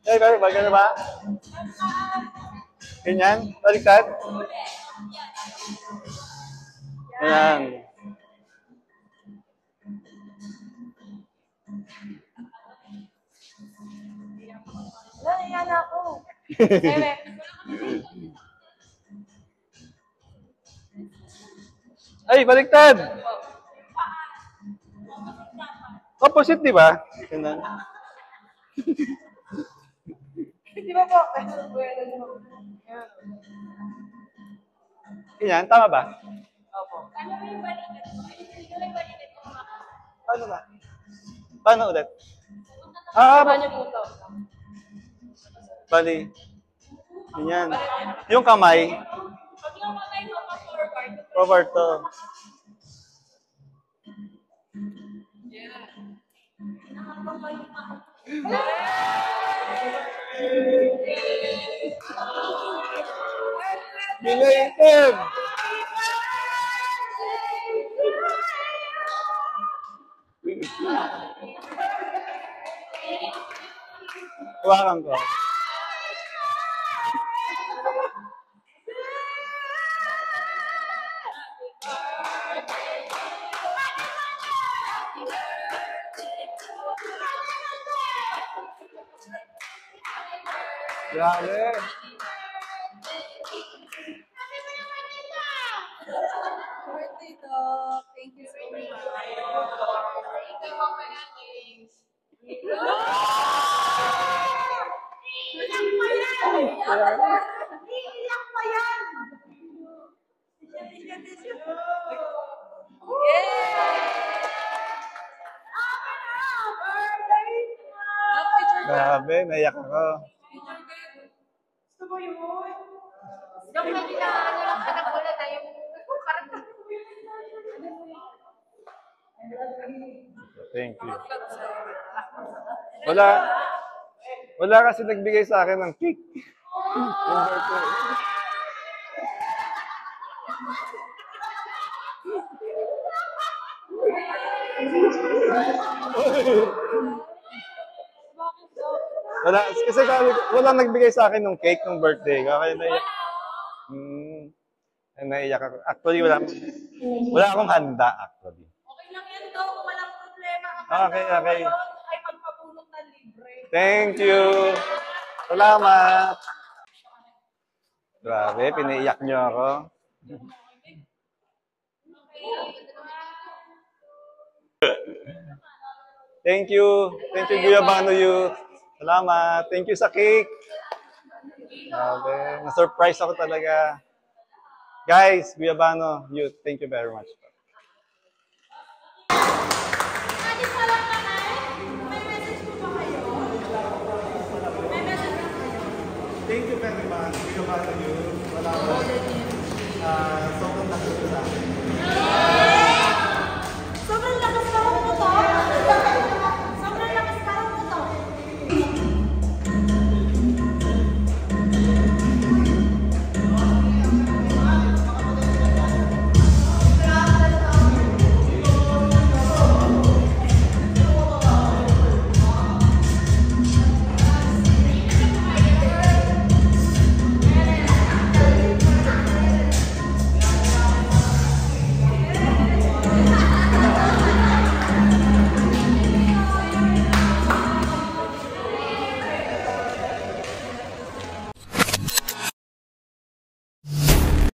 Ay, baga na ba? Ganyan? Baliktad? Ayan. Ayan ako. Ay, baliktad! Opposite, di ba? Ganun. Di ba po? Ganyan, tama ba? Opo. Paano ba? Paano ulit? Ah, Paano po ito? bali. Ganyan. Yung kamay. Pag yung kamay mo pa-forward. Forward to. Belated! Hawakan ko. Grabe. Birthday dog. Thank you so much. Thank you, Mama Yanis. Iiyak pa yan! Grabe, naiyak ako. Gusto mo yun? Yung kanina, ano lang, anak ko na tayo. Parang Thank you. Wala kasi nagbigay sa akin ng cake. Yung birthday. Wala, kasi wala nagbigay sa akin ng cake ng birthday. Kaya naiyak. Naiyak ako. Actually, wala akong handa actually. okay lang yan daw, walang problema. Okay. Ay magpapulot na libre. Thank you. Salamat. Grabe, pinaiyak niyo ako. Thank you. Thank you, Guyabano Youth. Salamat. Thank you sa cake. Grabe, na-surprise ako talaga. Guys, Guyabano Youth, thank you very much. Thank you very much, Guyabano Youth. Salamat. Sobrang nakita sa akin.